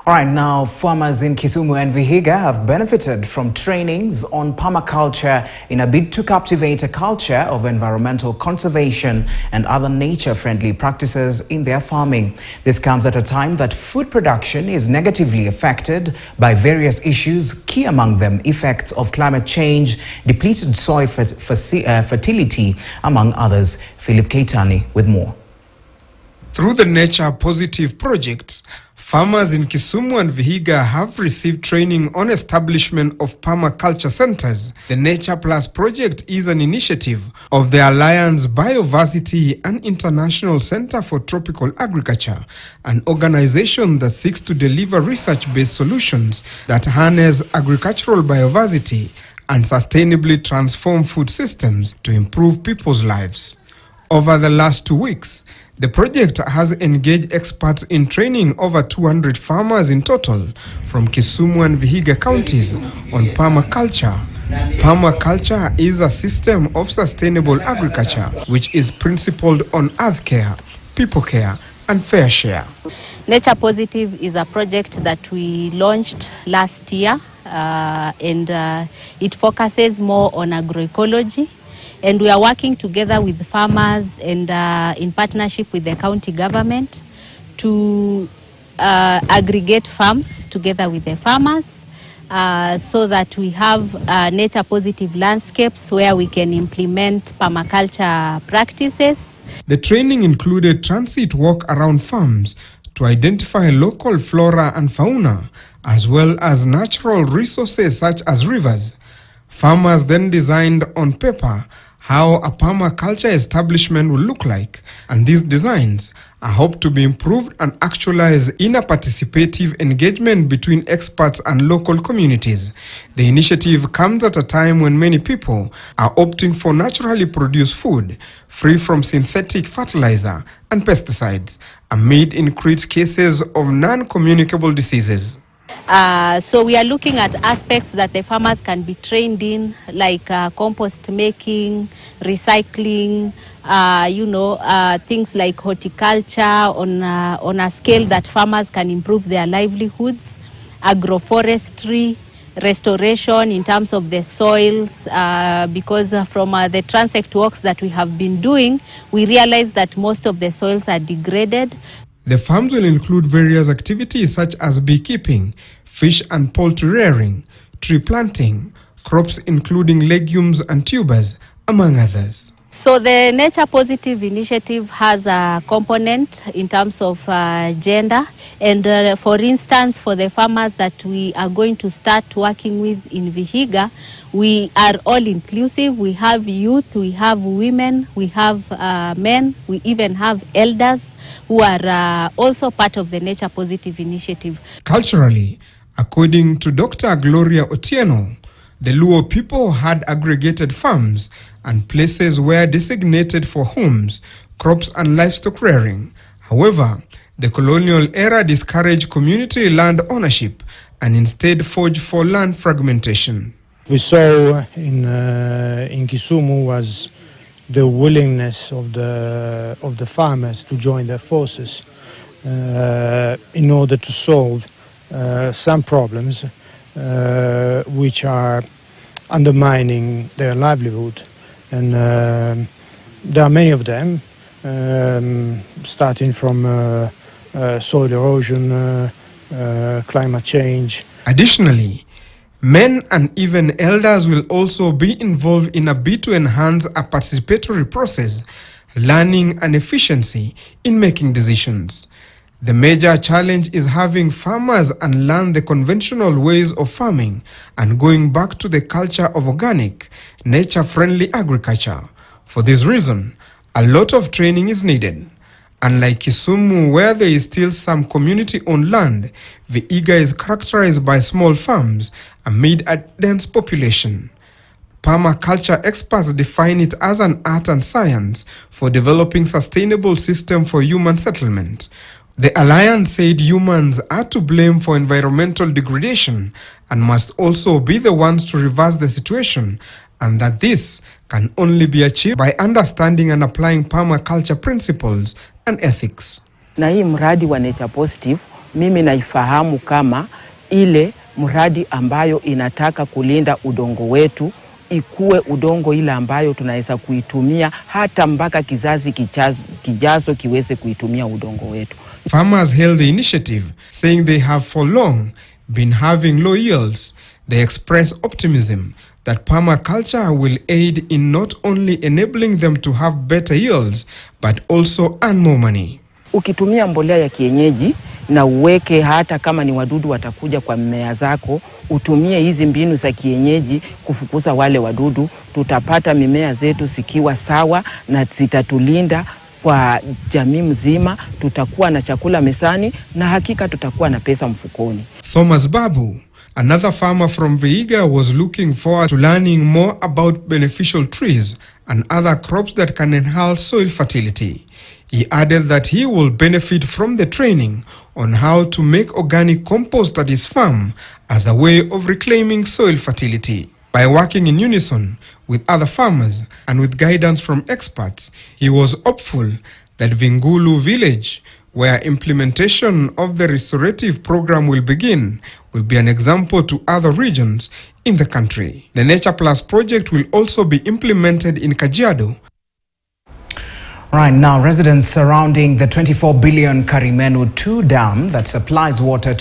All right, now farmers in Kisumu and Vihiga have benefited from trainings on permaculture in a bid to captivate a culture of environmental conservation and other nature-friendly practices in their farming. This comes at a time that food production is negatively affected by various issues, key among them effects of climate change, depleted soil fertility, among others. Philip Keitani with more. Through the Nature Positive project, farmers in Kisumu and Vihiga have received training on establishment of permaculture centers. The Nature Plus project is an initiative of the Alliance Biodiversity and International Center for Tropical Agriculture, an organization that seeks to deliver research-based solutions that harness agricultural biodiversity and sustainably transform food systems to improve people's lives. Over the last 2 weeks, the project has engaged experts in training over 200 farmers in total from Kisumu and Vihiga counties on permaculture. Permaculture is a system of sustainable agriculture which is principled on earth care, people care, and fair share. Nature Positive is a project that we launched last year and it focuses more on agroecology. And we are working together with farmers and in partnership with the county government to aggregate farms together with the farmers so that we have nature positive landscapes where we can implement permaculture practices. The training included transit walk around farms to identify local flora and fauna, as well as natural resources such as rivers. Farmers then designed on paper how a permaculture establishment will look like, and these designs are hoped to be improved and actualized in a participative engagement between experts and local communities. The initiative comes at a time when many people are opting for naturally produced food, free from synthetic fertilizer and pesticides, amid increased cases of non-communicable diseases. So we are looking at aspects that the farmers can be trained in, like compost making, recycling, things like horticulture on a scale that farmers can improve their livelihoods, agroforestry, restoration in terms of the soils, because from the transect walks that we have been doing, we realize that most of the soils are degraded. The farms will include various activities such as beekeeping, fish and poultry rearing, tree planting, crops including legumes and tubers, among others. So the Nature Positive initiative has a component in terms of gender, and for instance, for the farmers that we are going to start working with in Vihiga, we are all inclusive. We have youth, we have women, we have men, we even have elders who are also part of the Nature Positive initiative. Culturally, according to Dr. Gloria Otieno, the Luo people had aggregated farms and places were designated for homes, crops and livestock rearing. However, the colonial era discouraged community land ownership and instead forged for land fragmentation. We saw in Kisumu was the willingness of the farmers to join their forces in order to solve some problems which are undermining their livelihood, and there are many of them, starting from soil erosion, climate change. Additionally, men and even elders will also be involved in a bid to enhance a participatory process, learning and efficiency in making decisions. The major challenge is having farmers unlearn the conventional ways of farming and going back to the culture of organic, nature-friendly agriculture. For this reason, a lot of training is needed. Unlike Kisumu, where there is still some community-owned land, Vihiga is characterized by small farms amid a dense population. Permaculture experts define it as an art and science for developing sustainable system for human settlement. The Alliance said humans are to blame for environmental degradation and must also be the ones to reverse the situation, and that this can only be achieved by understanding and applying permaculture principles and ethics. Na hii mradi wa Nature Positive mimi naifahamu kama ile mradi ambayo inataka kulinda udongo wetu, ikuwe udongo ile ambayo tunaweza kuitumia hata mpaka kizazi kijazo kiweze kuitumia udongo wetu. Farmers hailed the initiative, saying they have for long been having low yields. They express optimism that permaculture will aid in not only enabling them to have better yields, but also earn more money. Ukitumia mbolea ya kienyeji na uweke hata kama ni wadudu watakuja kwa mmea zako, utumie hizi mbinu za kienyeji kufukuza wale wadudu, tutapata mimea zetu zikiwa sawa na zitatulinda kwa jamii mzima, tutakuwa na chakula mesani na hakika tutakuwa na pesa mfukoni. Thomas Babu, another farmer from Vihiga, was looking forward to learning more about beneficial trees and other crops that can enhance soil fertility. He added that he will benefit from the training on how to make organic compost at his farm as a way of reclaiming soil fertility. By working in unison with other farmers and with guidance from experts, he was hopeful that Vingulu village, where implementation of the restorative program will begin, will be an example to other regions in the country. The Nature Plus project will also be implemented in Kajiado. Right now, residents surrounding the 24 billion Karimenu 2 dam that supplies water to